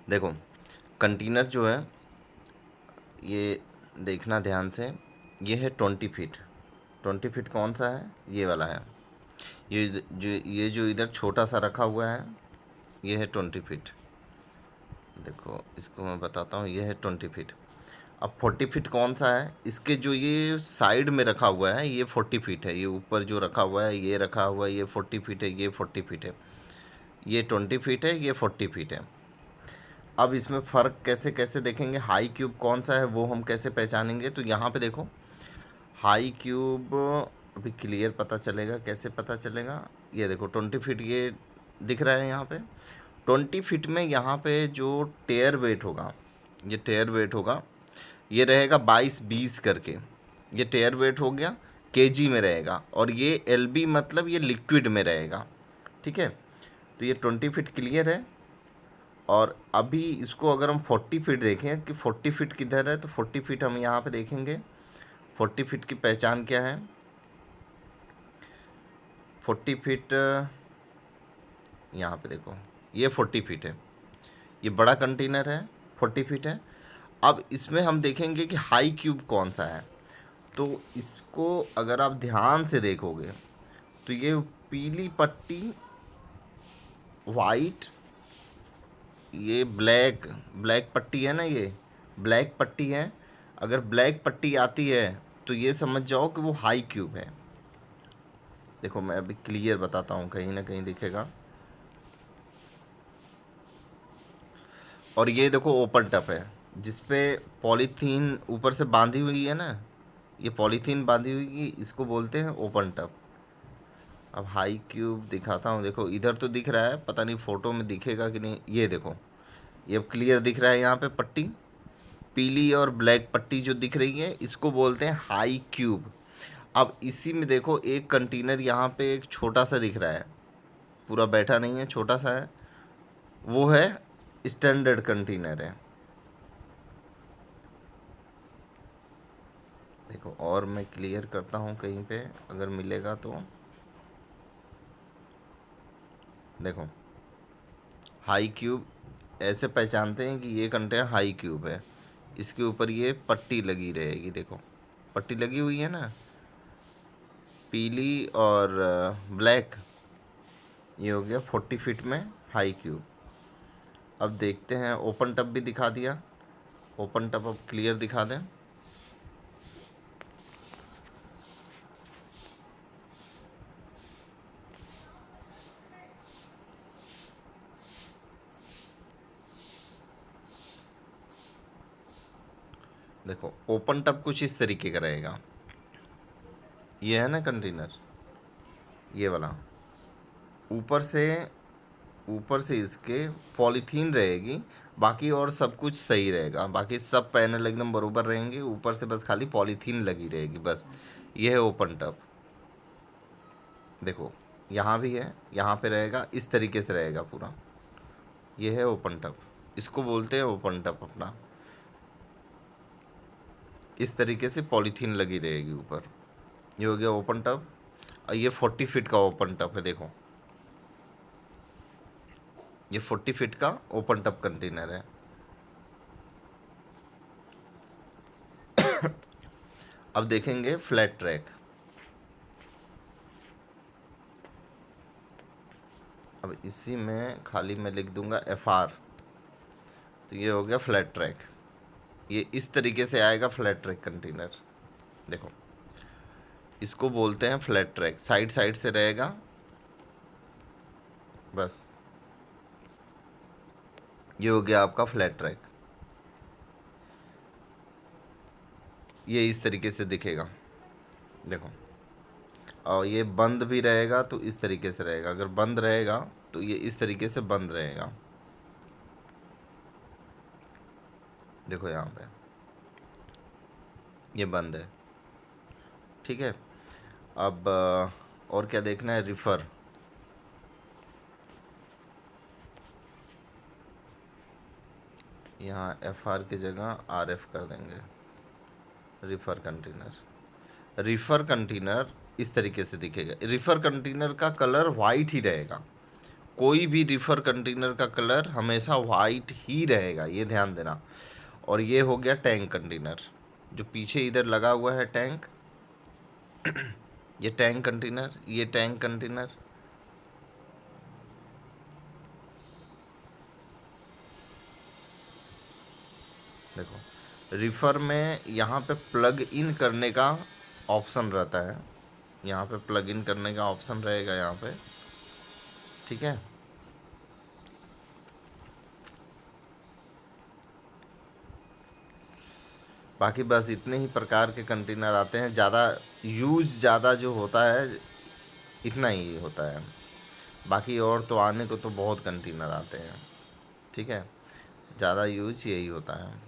देखो कंटेनर जो है ये देखना ध्यान से, ये है 20 फीट। 20 फीट कौन सा है? ये वाला है। ये जो इधर छोटा सा रखा हुआ है ये है 20 फीट। देखो इसको मैं बताता हूँ, ये है 20 फीट। अब 40 फीट कौन सा है? इसके जो ये साइड में रखा हुआ है ये 40 फीट है। ये ऊपर जो रखा हुआ है ये रखा हुआ है, ये 40 फीट है, ये 40 फीट है। ये 20 फीट है, ये 40 फीट है। अब इसमें फ़र्क कैसे कैसे देखेंगे, हाई क्यूब कौन सा है वो हम कैसे पहचानेंगे? तो यहाँ पे देखो हाई क्यूब अभी क्लियर पता चलेगा। कैसे पता चलेगा? ये देखो 20 फीट ये दिख रहा है यहाँ पे। 20 फीट में यहाँ पे जो टेयर वेट होगा, ये टेयर वेट होगा, ये रहेगा 22-20 करके। ये टेयर वेट हो गया, केजी में रहेगा। और ये एलबी मतलब ये लिक्विड में रहेगा। ठीक है, तो ये 20 फीट क्लियर है। और अभी इसको अगर हम 40 फीट देखें कि 40 फीट किधर है, तो 40 फीट हम यहाँ पे देखेंगे। 40 फीट की पहचान क्या है? 40 फीट यहाँ पे देखो, ये 40 फीट है, ये बड़ा कंटेनर है, 40 फीट है। अब इसमें हम देखेंगे कि हाई क्यूब कौन सा है। तो इसको अगर आप ध्यान से देखोगे तो ये पीली पट्टी, वाइट, ये ब्लैक ब्लैक पट्टी है ना, ये ब्लैक पट्टी है। अगर ब्लैक पट्टी आती है तो ये समझ जाओ कि वो हाई क्यूब है। देखो मैं अभी क्लियर बताता हूँ, कहीं ना कहीं दिखेगा। और ये देखो ओपन टप है, जिसपे पॉलीथीन ऊपर से बांधी हुई है ना, ये पॉलीथीन बांधी हुई, इसको बोलते हैं ओपन टप। अब हाई क्यूब दिखाता हूँ। देखो इधर तो दिख रहा है, पता नहीं फ़ोटो में दिखेगा कि नहीं। ये देखो ये अब क्लियर दिख रहा है, यहाँ पे पट्टी पीली और ब्लैक पट्टी जो दिख रही है इसको बोलते हैं हाई क्यूब। अब इसी में देखो एक कंटेनर यहाँ पे एक छोटा सा दिख रहा है, पूरा बैठा नहीं है, छोटा सा है, वो है स्टैंडर्ड कंटेनर है। देखो और मैं क्लियर करता हूँ कहीं पे अगर मिलेगा तो। देखो हाई क्यूब ऐसे पहचानते हैं कि ये कंटेनर हाई क्यूब है। इसके ऊपर ये पट्टी लगी रहेगी, देखो पट्टी लगी हुई है ना, पीली और ब्लैक। ये हो गया 40 फीट में हाई क्यूब। अब देखते हैं, ओपन टब भी दिखा दिया। ओपन टब अब क्लियर दिखा दें। देखो ओपन टब कुछ इस तरीके का रहेगा। ये है ना कंटेनर, ये वाला, ऊपर से इसके पॉलीथीन रहेगी, बाकी और सब कुछ सही रहेगा, बाकी सब पैनल एकदम बरोबर रहेंगे, ऊपर से बस खाली पॉलीथीन लगी रहेगी बस। ये है ओपन टब। देखो यहाँ भी है, यहाँ पे रहेगा, इस तरीके से रहेगा पूरा। ये है ओपन टब, इसको बोलते हैं ओपन टब अपना। इस तरीके से पॉलीथीन लगी रहेगी ऊपर। ये हो गया ओपन टब। और ये 40 फीट का ओपन टब है। देखो ये 40 फीट का ओपन टब कंटेनर है। अब देखेंगे फ्लैट ट्रैक। अब इसी में खाली मैं लिख दूंगा FR, तो ये हो गया फ्लैट ट्रैक। ये इस तरीके से आएगा फ्लैट ट्रैक कंटेनर। देखो इसको बोलते हैं फ्लैट ट्रैक, साइड साइड से रहेगा बस। ये हो गया आपका फ्लैट ट्रैक। ये इस तरीके से दिखेगा। देखो और ये बंद भी रहेगा तो इस तरीके से रहेगा, अगर बंद रहेगा तो ये इस तरीके से बंद रहेगा। देखो यहाँ पे ये बंद है। ठीक है, अब और क्या देखना है? रिफ़र। यहाँ FR की जगह RF कर देंगे। रिफ़र कंटेनर, रिफ़र कंटेनर इस तरीके से दिखेगा। रिफ़र कंटेनर का कलर वाइट ही रहेगा, कोई भी रिफर कंटेनर का कलर हमेशा वाइट ही रहेगा, ये ध्यान देना। और ये हो गया टैंक कंटेनर, जो पीछे इधर लगा हुआ है टैंक, ये टैंक कंटेनर, ये टैंक कंटेनर। देखो रिफर में यहाँ पे प्लग इन करने का ऑप्शन रहता है, यहाँ पे प्लग इन करने का ऑप्शन रहेगा यहाँ पे, ठीक है। बाकी बस इतने ही प्रकार के कंटेनर आते हैं, ज़्यादा यूज ज़्यादा जो होता है इतना ही होता है। बाकी और तो आने को तो बहुत कंटेनर आते हैं, ठीक है, ज़्यादा यूज यही होता है।